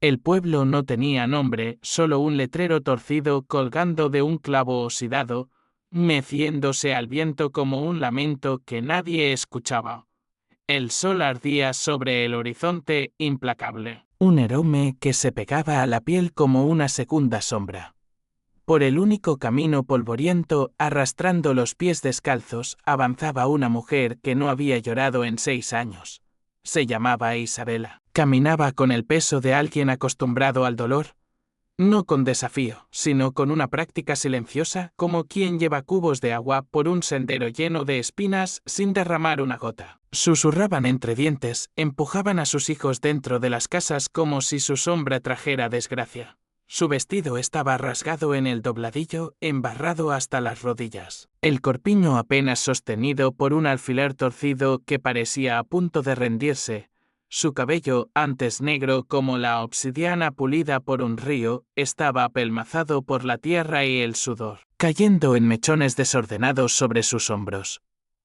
El pueblo no tenía nombre, solo un letrero torcido colgando de un clavo oxidado, meciéndose al viento como un lamento que nadie escuchaba. El sol ardía sobre el horizonte implacable. Un aroma que se pegaba a la piel como una segunda sombra. Por el único camino polvoriento, arrastrando los pies descalzos, avanzaba una mujer que no había llorado en 6 años. Se llamaba Isabela. Caminaba con el peso de alguien acostumbrado al dolor. No con desafío, sino con una práctica silenciosa, como quien lleva cubos de agua por un sendero lleno de espinas sin derramar una gota. Susurraban entre dientes, empujaban a sus hijos dentro de las casas como si su sombra trajera desgracia. Su vestido estaba rasgado en el dobladillo, embarrado hasta las rodillas. El corpiño apenas sostenido por un alfiler torcido que parecía a punto de rendirse. Su cabello, antes negro como la obsidiana pulida por un río, estaba apelmazado por la tierra y el sudor, cayendo en mechones desordenados sobre sus hombros.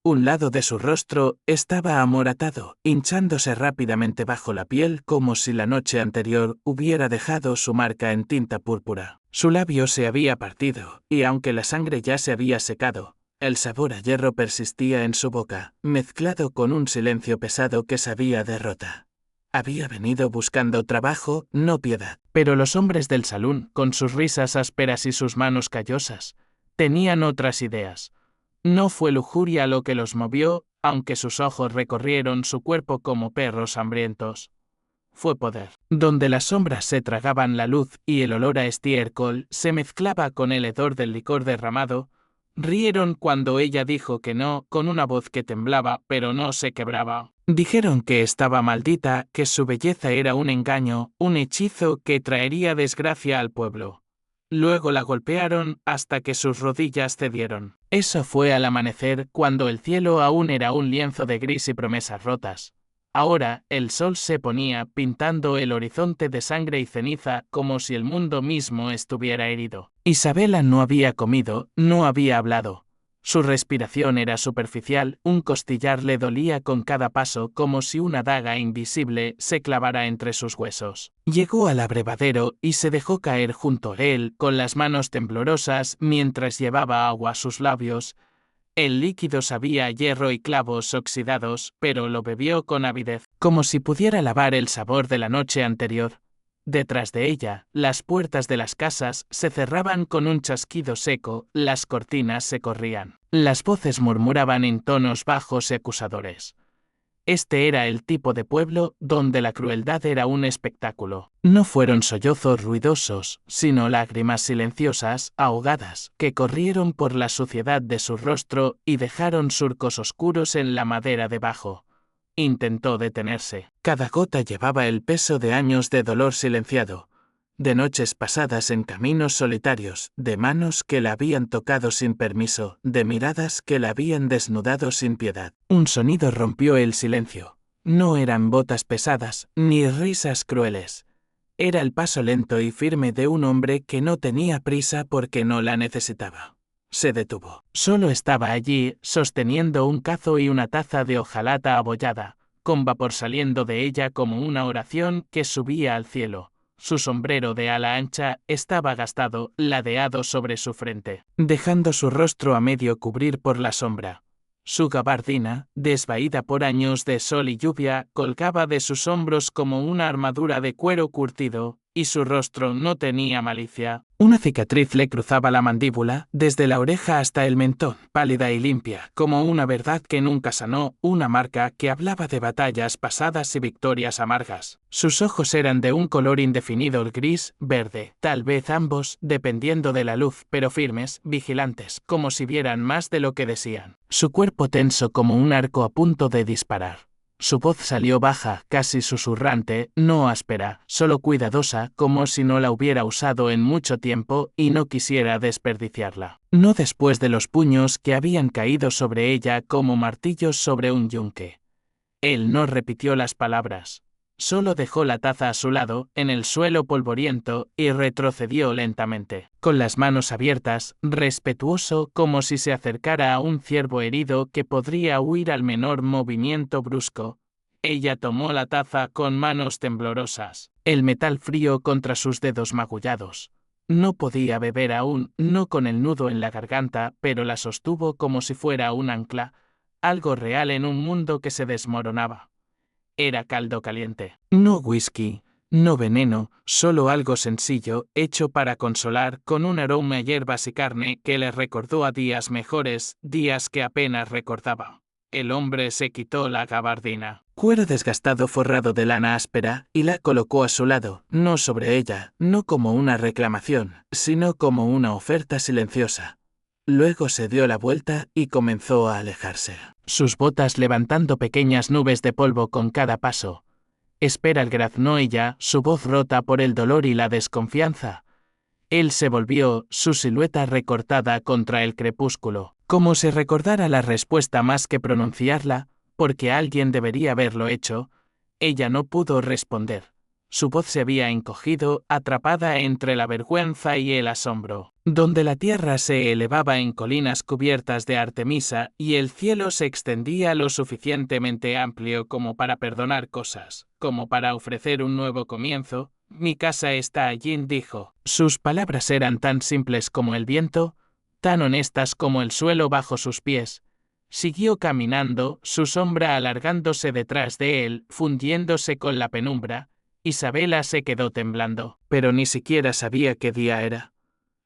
Un lado de su rostro estaba amoratado, hinchándose rápidamente bajo la piel como si la noche anterior hubiera dejado su marca en tinta púrpura. Su labio se había partido, y aunque la sangre ya se había secado, el sabor a hierro persistía en su boca, mezclado con un silencio pesado que sabía derrota. Había venido buscando trabajo, no piedad. Pero los hombres del salón, con sus risas ásperas y sus manos callosas, tenían otras ideas. No fue lujuria lo que los movió, aunque sus ojos recorrieron su cuerpo como perros hambrientos. Fue poder. Donde las sombras se tragaban la luz y el olor a estiércol se mezclaba con el hedor del licor derramado, rieron cuando ella dijo que no, con una voz que temblaba pero no se quebraba. Dijeron que estaba maldita, que su belleza era un engaño, un hechizo que traería desgracia al pueblo. Luego la golpearon hasta que sus rodillas cedieron. Eso fue al amanecer, cuando el cielo aún era un lienzo de gris y promesas rotas. Ahora, el sol se ponía pintando el horizonte de sangre y ceniza como si el mundo mismo estuviera herido. Isabela no había comido, no había hablado. Su respiración era superficial, un costillar le dolía con cada paso como si una daga invisible se clavara entre sus huesos. Llegó al abrevadero y se dejó caer junto a él con las manos temblorosas mientras llevaba agua a sus labios. El líquido sabía a hierro y clavos oxidados, pero lo bebió con avidez, como si pudiera lavar el sabor de la noche anterior. Detrás de ella, las puertas de las casas se cerraban con un chasquido seco, las cortinas se corrían. Las voces murmuraban en tonos bajos y acusadores. Este era el tipo de pueblo donde la crueldad era un espectáculo. No fueron sollozos ruidosos, sino lágrimas silenciosas, ahogadas, que corrieron por la suciedad de su rostro y dejaron surcos oscuros en la madera debajo. Intentó detenerse. Cada gota llevaba el peso de años de dolor silenciado, de noches pasadas en caminos solitarios, de manos que la habían tocado sin permiso, de miradas que la habían desnudado sin piedad. Un sonido rompió el silencio. No eran botas pesadas, ni risas crueles. Era el paso lento y firme de un hombre que no tenía prisa porque no la necesitaba. Se detuvo. Solo estaba allí, sosteniendo un cazo y una taza de hojalata abollada, con vapor saliendo de ella como una oración que subía al cielo. Su sombrero de ala ancha estaba gastado, ladeado sobre su frente, dejando su rostro a medio cubrir por la sombra. Su gabardina, desvaída por años de sol y lluvia, colgaba de sus hombros como una armadura de cuero curtido, y su rostro no tenía malicia. Una cicatriz le cruzaba la mandíbula, desde la oreja hasta el mentón, pálida y limpia, como una verdad que nunca sanó, una marca que hablaba de batallas pasadas y victorias amargas. Sus ojos eran de un color indefinido, gris, verde, tal vez ambos, dependiendo de la luz, pero firmes, vigilantes, como si vieran más de lo que decían. Su cuerpo tenso como un arco a punto de disparar. Su voz salió baja, casi susurrante, no áspera, solo cuidadosa, como si no la hubiera usado en mucho tiempo y no quisiera desperdiciarla. No después de los puños que habían caído sobre ella como martillos sobre un yunque. Él no repitió las palabras. Solo dejó la taza a su lado, en el suelo polvoriento, y retrocedió lentamente, con las manos abiertas, respetuoso como si se acercara a un ciervo herido que podría huir al menor movimiento brusco. Ella tomó la taza con manos temblorosas. el metal frío contra sus dedos magullados. No podía beber aún, no con el nudo en la garganta, pero la sostuvo como si fuera un ancla, algo real en un mundo que se desmoronaba. Era caldo caliente. No whisky, no veneno, solo algo sencillo, hecho para consolar, con un aroma a hierbas y carne que le recordó a días mejores, días que apenas recordaba. El hombre se quitó la gabardina, cuero desgastado forrado de lana áspera, y la colocó a su lado, no sobre ella, no como una reclamación, sino como una oferta silenciosa. Luego se dio la vuelta y comenzó a alejarse. Sus botas levantando pequeñas nubes de polvo con cada paso. Espera el graznó ella, su voz rota por el dolor y la desconfianza. Él se volvió, su silueta recortada contra el crepúsculo, como si recordara la respuesta más que pronunciarla, porque alguien debería haberlo hecho. Ella no pudo responder. Su voz se había encogido, atrapada entre la vergüenza y el asombro. Donde la tierra se elevaba en colinas cubiertas de Artemisa y el cielo se extendía lo suficientemente amplio como para perdonar cosas, como para ofrecer un nuevo comienzo, mi casa está allí, dijo. Sus palabras eran tan simples como el viento, tan honestas como el suelo bajo sus pies. Siguió caminando, su sombra alargándose detrás de él, fundiéndose con la penumbra. Isabela se quedó temblando, pero ni siquiera sabía qué día era.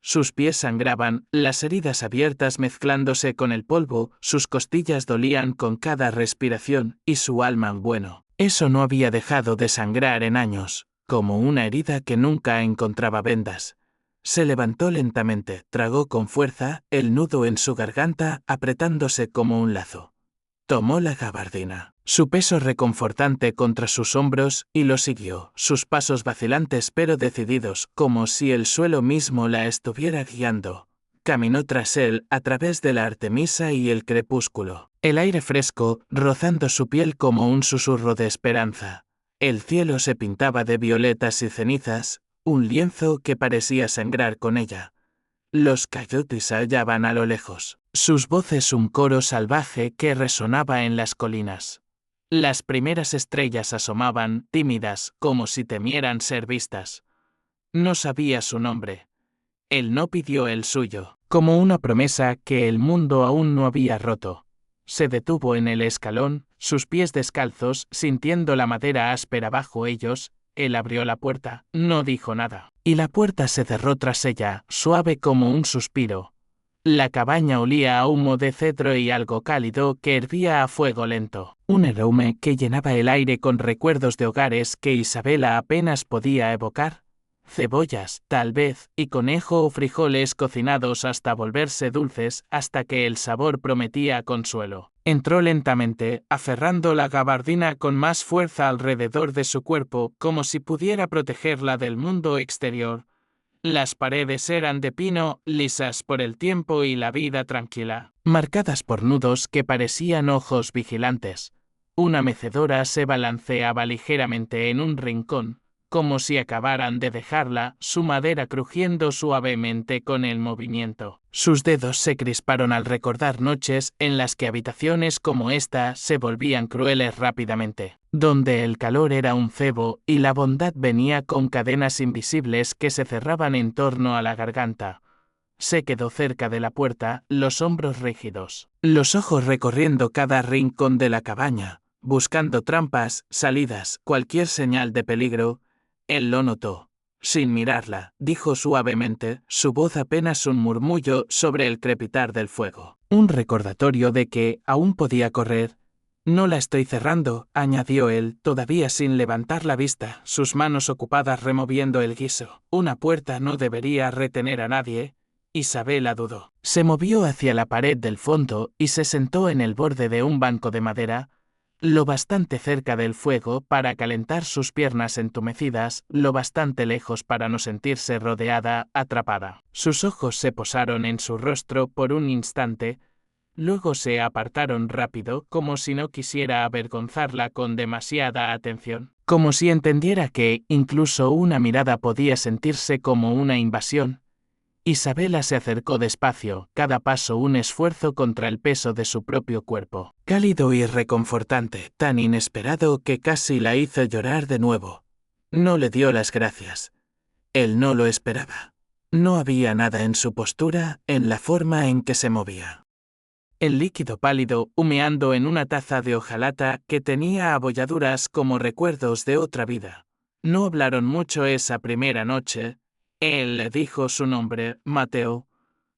Sus pies sangraban, las heridas abiertas mezclándose con el polvo, sus costillas dolían con cada respiración, y su alma, bueno, eso no había dejado de sangrar en años, como una herida que nunca encontraba vendas. Se levantó lentamente, tragó con fuerza, el nudo en su garganta apretándose como un lazo. Tomó la gabardina, su peso reconfortante contra sus hombros, y lo siguió, sus pasos vacilantes pero decididos, como si el suelo mismo la estuviera guiando. Caminó tras él a través de la Artemisa y el crepúsculo, el aire fresco, rozando su piel como un susurro de esperanza. El cielo se pintaba de violetas y cenizas, un lienzo que parecía sangrar con ella. Los coyotes se hallaban a lo lejos, sus voces un coro salvaje que resonaba en las colinas. Las primeras estrellas asomaban, tímidas, como si temieran ser vistas. No sabía su nombre. Él no pidió el suyo, como una promesa que el mundo aún no había roto. Se detuvo en el escalón, sus pies descalzos, sintiendo la madera áspera bajo ellos. Él abrió la puerta, no dijo nada, y la puerta se cerró tras ella, suave como un suspiro. La cabaña olía a humo de cedro y algo cálido que hervía a fuego lento, un aroma que llenaba el aire con recuerdos de hogares que Isabela apenas podía evocar. Cebollas, tal vez, y conejo o frijoles cocinados hasta volverse dulces, hasta que el sabor prometía consuelo. Entró lentamente, aferrando la gabardina con más fuerza alrededor de su cuerpo, como si pudiera protegerla del mundo exterior. Las paredes eran de pino, lisas por el tiempo y la vida tranquila, marcadas por nudos que parecían ojos vigilantes. Una mecedora se balanceaba ligeramente en un rincón, como si acabaran de dejarla, su madera crujiendo suavemente con el movimiento. Sus dedos se crisparon al recordar noches en las que habitaciones como esta se volvían crueles rápidamente, donde el calor era un cebo y la bondad venía con cadenas invisibles que se cerraban en torno a la garganta. Se quedó cerca de la puerta, los hombros rígidos, los ojos recorriendo cada rincón de la cabaña, buscando trampas, salidas, cualquier señal de peligro. Él lo notó. Sin mirarla, dijo suavemente, su voz apenas un murmullo sobre el crepitar del fuego. Un recordatorio de que aún podía correr. No la estoy cerrando, añadió él, todavía sin levantar la vista, sus manos ocupadas removiendo el guiso. Una puerta no debería retener a nadie. Isabela dudó. Se movió hacia la pared del fondo y se sentó en el borde de un banco de madera, lo bastante cerca del fuego para calentar sus piernas entumecidas, lo bastante lejos para no sentirse rodeada, atrapada. Sus ojos se posaron en su rostro por un instante, luego se apartaron rápido, como si no quisiera avergonzarla con demasiada atención, como si entendiera que incluso una mirada podía sentirse como una invasión. Isabela se acercó despacio, cada paso un esfuerzo contra el peso de su propio cuerpo. Cálido y reconfortante, tan inesperado que casi la hizo llorar de nuevo. No le dio las gracias. Él no lo esperaba. No había nada en su postura, en la forma en que se movía. El líquido pálido humeando en una taza de hojalata que tenía abolladuras como recuerdos de otra vida. No hablaron mucho esa primera noche. Él le dijo su nombre, Mateo.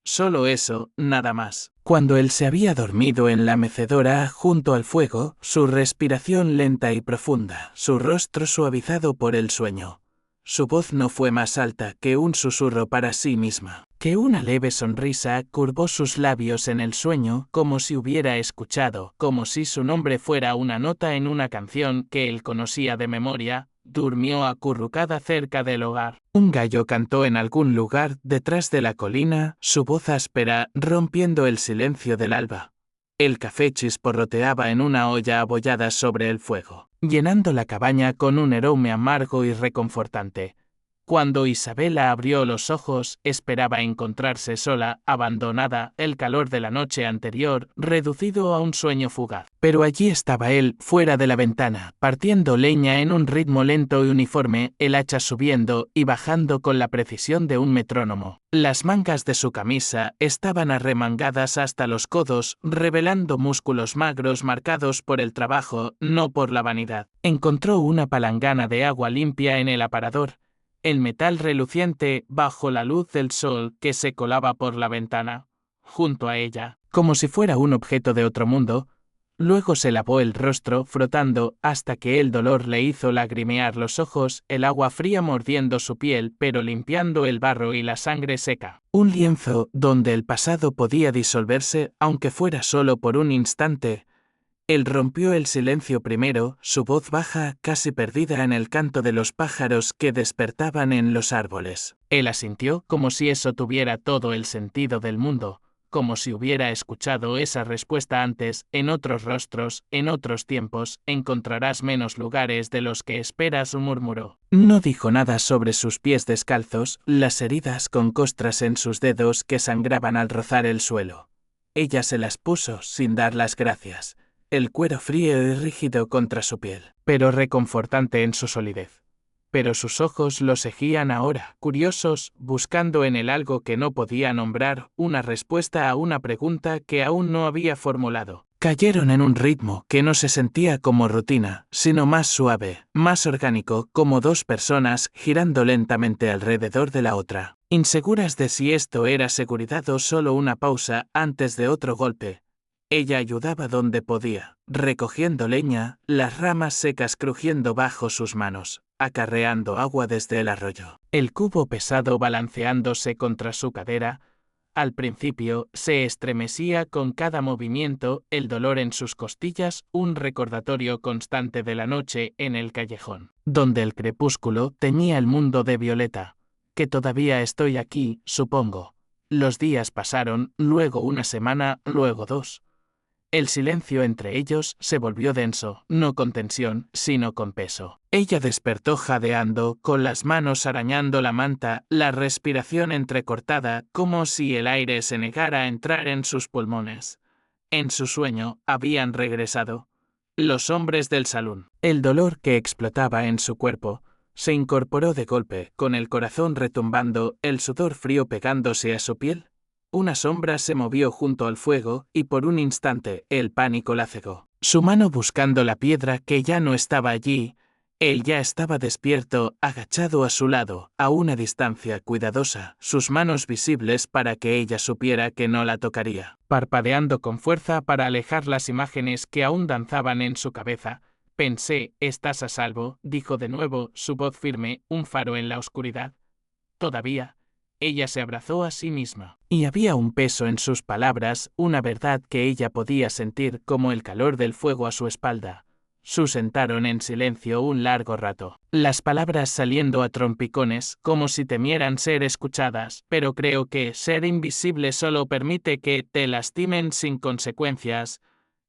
Solo eso, nada más. Cuando él se había dormido en la mecedora junto al fuego, su respiración lenta y profunda, su rostro suavizado por el sueño. Su voz no fue más alta que un susurro para sí misma, que una leve sonrisa curvó sus labios en el sueño como si hubiera escuchado, como si su nombre fuera una nota en una canción que él conocía de memoria. Durmió acurrucada cerca del hogar. Un gallo cantó en algún lugar detrás de la colina, su voz áspera rompiendo el silencio del alba. El café chisporroteaba en una olla abollada sobre el fuego, llenando la cabaña con un aroma amargo y reconfortante. Cuando Isabela abrió los ojos, esperaba encontrarse sola, abandonada, el calor de la noche anterior, reducido a un sueño fugaz. Pero allí estaba él, fuera de la ventana, partiendo leña en un ritmo lento y uniforme, el hacha subiendo y bajando con la precisión de un metrónomo. Las mangas de su camisa estaban arremangadas hasta los codos, revelando músculos magros marcados por el trabajo, no por la vanidad. Encontró una palangana de agua limpia en el aparador, el metal reluciente bajo la luz del sol que se colaba por la ventana. Junto a ella, como si fuera un objeto de otro mundo. Luego se lavó el rostro frotando hasta que el dolor le hizo lagrimear los ojos, el agua fría mordiendo su piel pero limpiando el barro y la sangre seca. Un lienzo donde el pasado podía disolverse aunque fuera solo por un instante. Él rompió el silencio primero, su voz baja, casi perdida en el canto de los pájaros que despertaban en los árboles. Él asintió como si eso tuviera todo el sentido del mundo, como si hubiera escuchado esa respuesta antes, en otros rostros, en otros tiempos, encontrarás menos lugares de los que esperas, murmuró. No dijo nada sobre sus pies descalzos, las heridas con costras en sus dedos que sangraban al rozar el suelo. Ella se las puso sin dar las gracias. El cuero frío y rígido contra su piel, pero reconfortante en su solidez. Pero sus ojos lo seguían ahora, curiosos, buscando en él algo que no podía nombrar, una respuesta a una pregunta que aún no había formulado. Cayeron en un ritmo que no se sentía como rutina, sino más suave, más orgánico, como dos personas girando lentamente alrededor de la otra, inseguras de si esto era seguridad o solo una pausa antes de otro golpe. Ella ayudaba donde podía, recogiendo leña, las ramas secas crujiendo bajo sus manos, acarreando agua desde el arroyo. El cubo pesado balanceándose contra su cadera. Al principio, se estremecía con cada movimiento, el dolor en sus costillas, un recordatorio constante de la noche en el callejón, donde el crepúsculo teñía el mundo de violeta. Que todavía estoy aquí, supongo. Los días pasaron, luego una semana, luego dos. El silencio entre ellos se volvió denso, no con tensión, sino con peso. Ella despertó jadeando, con las manos arañando la manta, la respiración entrecortada, como si el aire se negara a entrar en sus pulmones. En su sueño, habían regresado los hombres del salón. El dolor que explotaba en su cuerpo se incorporó de golpe, con el corazón retumbando, el sudor frío pegándose a su piel. Una sombra se movió junto al fuego, y por un instante, el pánico la cegó. Su mano buscando la piedra que ya no estaba allí, él ya estaba despierto, agachado a su lado, a una distancia cuidadosa, sus manos visibles para que ella supiera que no la tocaría. Parpadeando con fuerza para alejar las imágenes que aún danzaban en su cabeza, pensé, estás a salvo, dijo de nuevo, su voz firme, un faro en la oscuridad. Todavía. Ella se abrazó a sí misma. Y había un peso en sus palabras, una verdad que ella podía sentir como el calor del fuego a su espalda. Sentaron en silencio un largo rato, las palabras saliendo a trompicones, como si temieran ser escuchadas, pero creo que ser invisible solo permite que te lastimen sin consecuencias.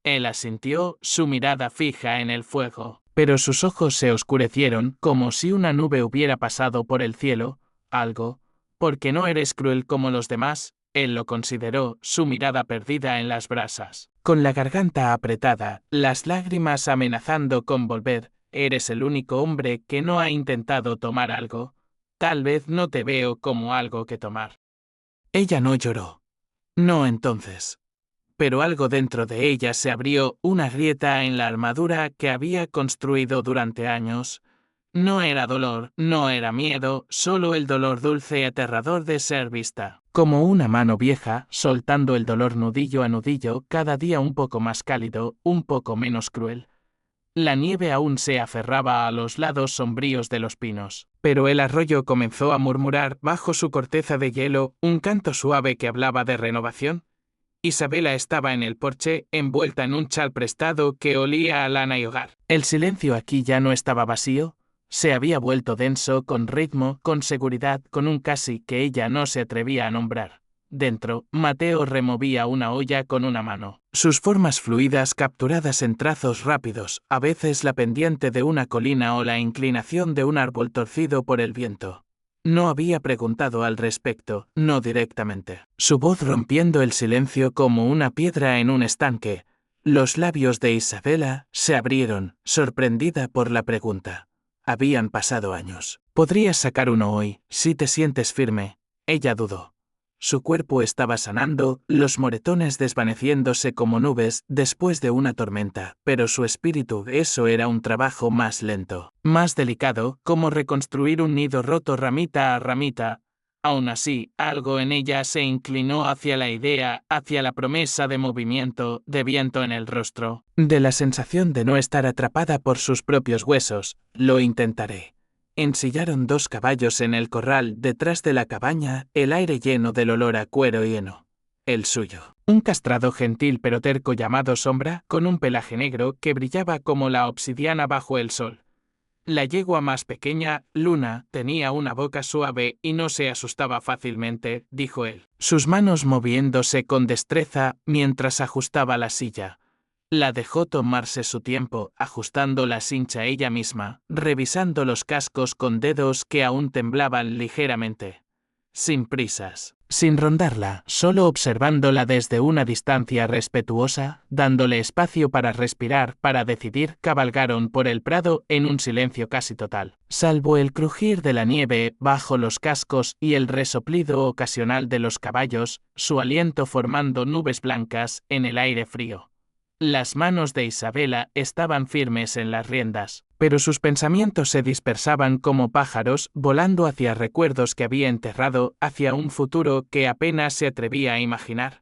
Él asintió, su mirada fija en el fuego, pero sus ojos se oscurecieron como si una nube hubiera pasado por el cielo, algo. Porque no eres cruel como los demás, él lo consideró, su mirada perdida en las brasas. Con la garganta apretada, las lágrimas amenazando con volver, Eres el único hombre que no ha intentado tomar algo. Tal vez no te veo como algo que tomar. Ella no lloró. No entonces. Pero algo dentro de ella se abrió, una grieta en la armadura que había construido durante años. No era dolor, no era miedo, solo el dolor dulce y aterrador de ser vista. Como una mano vieja, soltando el dolor nudillo a nudillo, cada día un poco más cálido, un poco menos cruel. La nieve aún se aferraba a los lados sombríos de los pinos, pero el arroyo comenzó a murmurar bajo su corteza de hielo un canto suave que hablaba de renovación. Isabela estaba en el porche, envuelta en un chal prestado que olía a lana y hogar. El silencio aquí ya no estaba vacío, se había vuelto denso, con ritmo, con seguridad, con un casi que ella no se atrevía a nombrar. Dentro, Mateo removía una olla con una mano. Sus formas fluidas capturadas en trazos rápidos, a veces la pendiente de una colina o la inclinación de un árbol torcido por el viento. No había preguntado al respecto, no directamente. Su voz rompiendo el silencio como una piedra en un estanque. Los labios de Isabela se abrieron, sorprendida por la pregunta. Habían pasado años. Podrías sacar uno hoy, si te sientes firme. Ella dudó. Su cuerpo estaba sanando, los moretones desvaneciéndose como nubes después de una tormenta, pero su espíritu, eso era un trabajo más lento, más delicado, como reconstruir un nido roto ramita a ramita. Aún así, algo en ella se inclinó hacia la idea, hacia la promesa de movimiento, de viento en el rostro, de la sensación de no estar atrapada por sus propios huesos. Lo intentaré. Ensillaron 2 caballos en el corral detrás de la cabaña, el aire lleno del olor a cuero y heno. El suyo. Un castrado gentil pero terco llamado Sombra, con un pelaje negro que brillaba como la obsidiana bajo el sol. La yegua más pequeña, Luna, tenía una boca suave y no se asustaba fácilmente, dijo él, sus manos moviéndose con destreza mientras ajustaba la silla. La dejó tomarse su tiempo, ajustando la cincha ella misma, revisando los cascos con dedos que aún temblaban ligeramente. Sin prisas, sin rondarla, solo observándola desde una distancia respetuosa, dándole espacio para respirar, para decidir, cabalgaron por el prado en un silencio casi total, salvo el crujir de la nieve bajo los cascos y el resoplido ocasional de los caballos, su aliento formando nubes blancas en el aire frío. Las manos de Isabela estaban firmes en las riendas, pero sus pensamientos se dispersaban como pájaros, volando hacia recuerdos que había enterrado, hacia un futuro que apenas se atrevía a imaginar.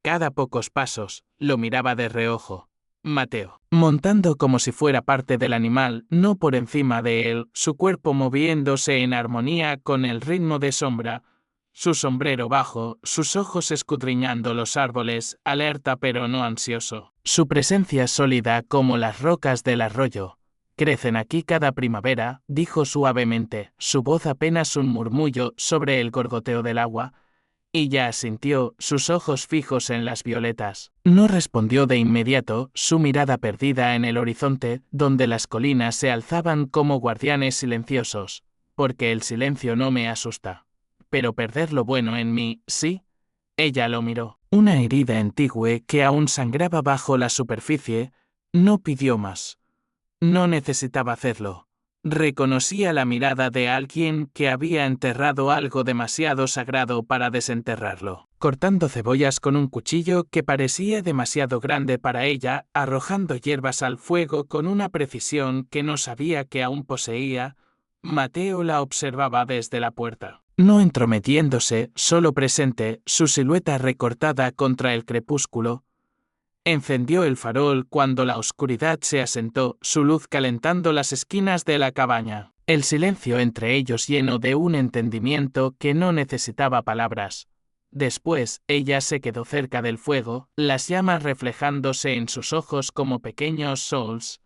Cada pocos pasos, lo miraba de reojo. Mateo, montando como si fuera parte del animal, no por encima de él, su cuerpo moviéndose en armonía con el ritmo de Sombra, su sombrero bajo, sus ojos escudriñando los árboles, alerta pero no ansioso. Su presencia sólida como las rocas del arroyo. Crecen aquí cada primavera, dijo suavemente, su voz apenas un murmullo sobre el gorgoteo del agua. Y ya asintió, sus ojos fijos en las violetas. No respondió de inmediato, su mirada perdida en el horizonte, donde las colinas se alzaban como guardianes silenciosos. Porque el silencio no me asusta. Pero perder lo bueno en mí, ¿sí? Ella lo miró. Una herida antigua que aún sangraba bajo la superficie. No pidió más. No necesitaba hacerlo. Reconocía la mirada de alguien que había enterrado algo demasiado sagrado para desenterrarlo. Cortando cebollas con un cuchillo que parecía demasiado grande para ella, arrojando hierbas al fuego con una precisión que no sabía que aún poseía, Mateo la observaba desde la puerta. No entrometiéndose, solo presente, su silueta recortada contra el crepúsculo. Encendió el farol cuando la oscuridad se asentó, su luz calentando las esquinas de la cabaña. El silencio entre ellos lleno de un entendimiento que no necesitaba palabras. Después, ella se quedó cerca del fuego, las llamas reflejándose en sus ojos como pequeños sols.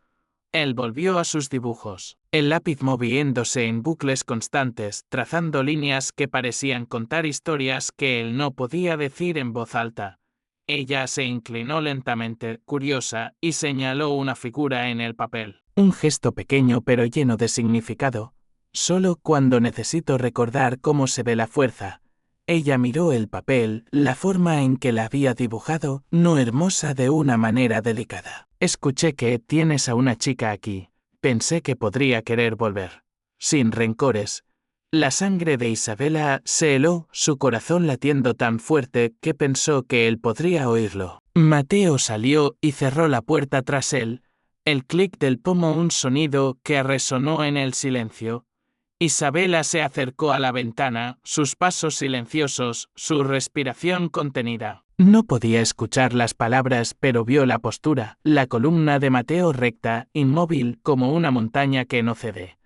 Él volvió a sus dibujos, el lápiz moviéndose en bucles constantes, trazando líneas que parecían contar historias que él no podía decir en voz alta. Ella se inclinó lentamente, curiosa, y señaló una figura en el papel. Un gesto pequeño pero lleno de significado. Solo cuando necesito recordar cómo se ve la fuerza. Ella miró el papel, la forma en que la había dibujado, no hermosa de una manera delicada. Escuché que tienes a una chica aquí. Pensé que podría querer volver. Sin rencores. La sangre de Isabela se heló, su corazón latiendo tan fuerte que pensó que él podría oírlo. Mateo salió y cerró la puerta tras él. El clic del pomo, un sonido que resonó en el silencio. Isabela se acercó a la ventana, sus pasos silenciosos, su respiración contenida. No podía escuchar las palabras, pero vio la postura, la columna de Mateo recta, inmóvil como una montaña que no cede.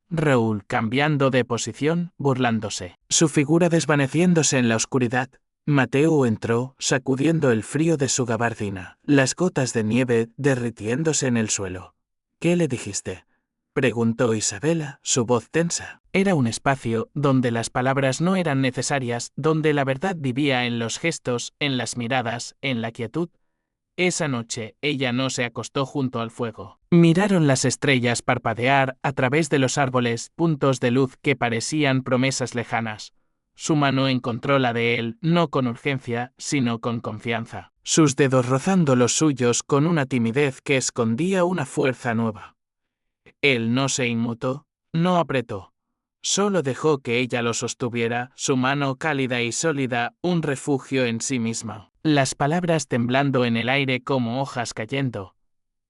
Raúl cambiando de posición, burlándose. Su figura desvaneciéndose en la oscuridad. Mateo entró, sacudiendo el frío de su gabardina, las gotas de nieve derritiéndose en el suelo. ¿Qué le dijiste?, preguntó Isabela, su voz tensa. Era un espacio donde las palabras no eran necesarias, donde la verdad vivía en los gestos, en las miradas, en la quietud. Esa noche ella no se acostó junto al fuego. Miraron las estrellas parpadear a través de los árboles, puntos de luz que parecían promesas lejanas. Su mano encontró la de él, no con urgencia, sino con confianza. Sus dedos rozando los suyos con una timidez que escondía una fuerza nueva. Él no se inmutó, no apretó. Solo dejó que ella lo sostuviera, su mano cálida y sólida, un refugio en sí misma. Las palabras temblando en el aire como hojas cayendo.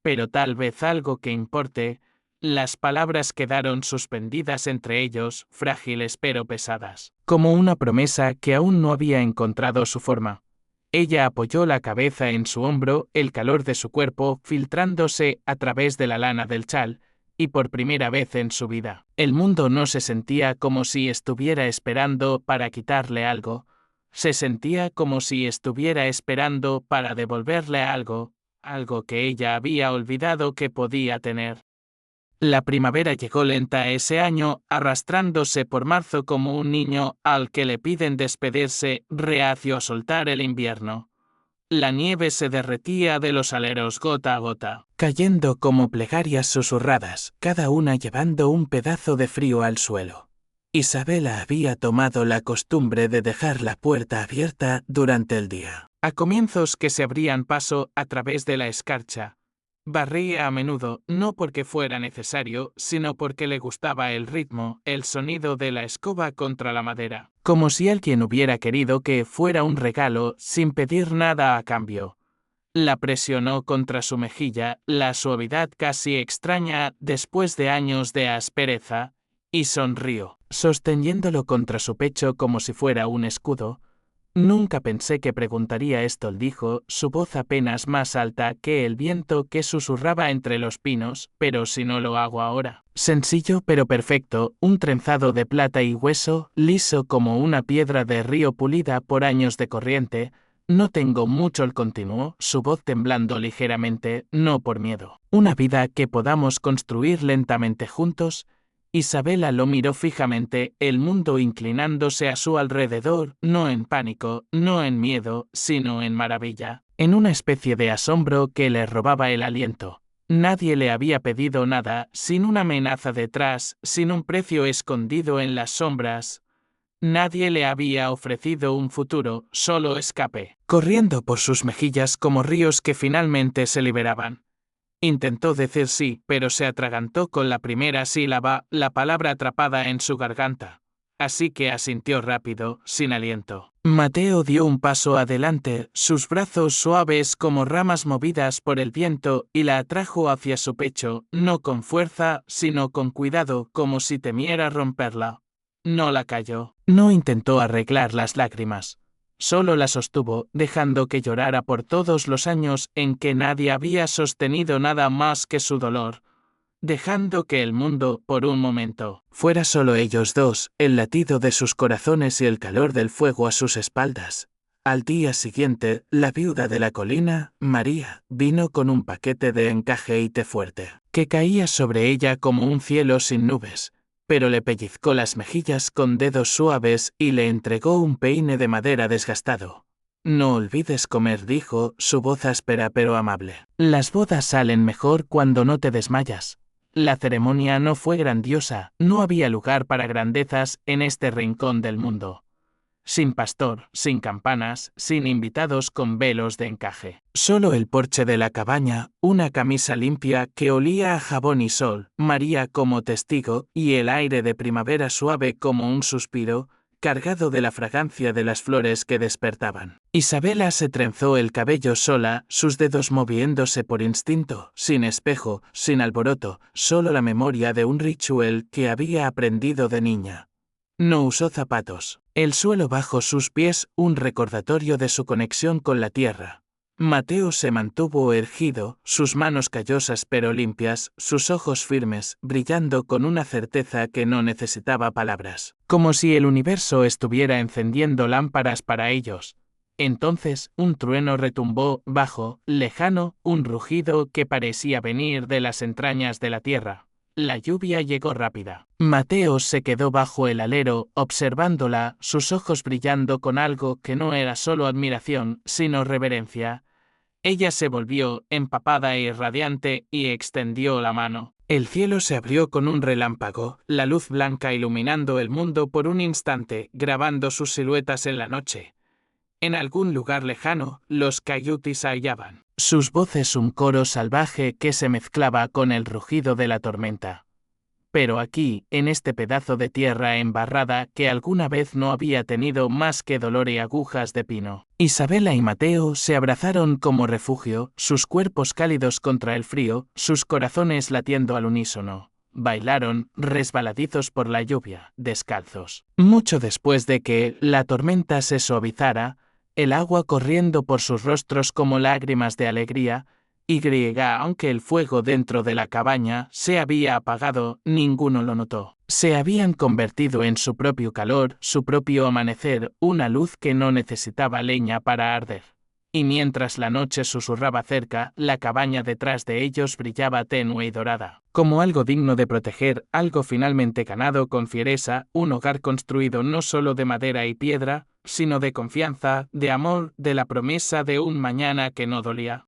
Pero tal vez algo que importe, las palabras quedaron suspendidas entre ellos, frágiles pero pesadas. Como una promesa que aún no había encontrado su forma. Ella apoyó la cabeza en su hombro, el calor de su cuerpo filtrándose a través de la lana del chal, y por primera vez en su vida, el mundo no se sentía como si estuviera esperando para quitarle algo, se sentía como si estuviera esperando para devolverle algo, algo que ella había olvidado que podía tener. La primavera llegó lenta ese año, arrastrándose por marzo como un niño al que le piden despedirse, reacio a soltar el invierno. La nieve se derretía de los aleros gota a gota, cayendo como plegarias susurradas, cada una llevando un pedazo de frío al suelo. Isabela había tomado la costumbre de dejar la puerta abierta durante el día. A comienzos que se abrían paso a través de la escarcha. Barría a menudo, no porque fuera necesario, sino porque le gustaba el ritmo, el sonido de la escoba contra la madera. Como si alguien hubiera querido que fuera un regalo, sin pedir nada a cambio. La presionó contra su mejilla, la suavidad casi extraña después de años de aspereza, y sonrió, sosteniéndolo contra su pecho como si fuera un escudo. Nunca pensé que preguntaría esto, dijo, su voz apenas más alta que el viento que susurraba entre los pinos, pero si no lo hago ahora. Sencillo pero perfecto, un trenzado de plata y hueso, liso como una piedra de río pulida por años de corriente. No tengo mucho, el continuó, su voz temblando ligeramente, no por miedo. Una vida que podamos construir lentamente juntos. Isabela lo miró fijamente, el mundo inclinándose a su alrededor, no en pánico, no en miedo, sino en maravilla, en una especie de asombro que le robaba el aliento. Nadie le había pedido nada, sin una amenaza detrás, sin un precio escondido en las sombras. Nadie le había ofrecido un futuro, solo escape, corriendo por sus mejillas como ríos que finalmente se liberaban. Intentó decir sí, pero se atragantó con la primera sílaba, la palabra atrapada en su garganta. Así que asintió rápido, sin aliento. Mateo dio un paso adelante, sus brazos suaves como ramas movidas por el viento, y la atrajo hacia su pecho, no con fuerza, sino con cuidado, como si temiera romperla. No la calló, no intentó arreglar las lágrimas. Solo la sostuvo, dejando que llorara por todos los años en que nadie había sostenido nada más que su dolor. Dejando que el mundo, por un momento, fuera solo ellos dos, el latido de sus corazones y el calor del fuego a sus espaldas. Al día siguiente, la viuda de la colina, María, vino con un paquete de encaje y té fuerte, que caía sobre ella como un cielo sin nubes. Pero le pellizcó las mejillas con dedos suaves y le entregó un peine de madera desgastado. No olvides comer, dijo, su voz áspera pero amable. Las bodas salen mejor cuando no te desmayas. La ceremonia no fue grandiosa, no había lugar para grandezas en este rincón del mundo. sin pastor, sin campanas, sin invitados con velos de encaje. Solo el porche de la cabaña, una camisa limpia que olía a jabón y sol, María como testigo, y el aire de primavera suave como un suspiro, cargado de la fragancia de las flores que despertaban. Isabela se trenzó el cabello sola, sus dedos moviéndose por instinto, sin espejo, sin alboroto, solo la memoria de un ritual que había aprendido de niña. No usó zapatos. El suelo bajo sus pies, un recordatorio de su conexión con la tierra. Mateo se mantuvo erguido, sus manos callosas pero limpias, sus ojos firmes, brillando con una certeza que no necesitaba palabras. Como si el universo estuviera encendiendo lámparas para ellos. Entonces, un trueno retumbó, bajo, lejano, un rugido que parecía venir de las entrañas de la tierra. La lluvia llegó rápida. Mateo se quedó bajo el alero, observándola, sus ojos brillando con algo que no era solo admiración, sino reverencia. Ella se volvió, empapada e radiante, y extendió la mano. El cielo se abrió con un relámpago, la luz blanca iluminando el mundo por un instante, grabando sus siluetas en la noche. En algún lugar lejano, los coyotes aullaban. Sus voces un coro salvaje que se mezclaba con el rugido de la tormenta. Pero aquí, en este pedazo de tierra embarrada que alguna vez no había tenido más que dolor y agujas de pino, Isabela y Mateo se abrazaron como refugio, sus cuerpos cálidos contra el frío, sus corazones latiendo al unísono. Bailaron, resbaladizos por la lluvia, descalzos. Mucho después de que la tormenta se suavizara, el agua corriendo por sus rostros como lágrimas de alegría, aunque el fuego dentro de la cabaña se había apagado, ninguno lo notó. Se habían convertido en su propio calor, su propio amanecer, una luz que no necesitaba leña para arder. Y mientras la noche susurraba cerca, la cabaña detrás de ellos brillaba tenue y dorada. Como algo digno de proteger, algo finalmente ganado con fiereza, un hogar construido no solo de madera y piedra, sino de confianza, de amor, de la promesa de un mañana que no dolía.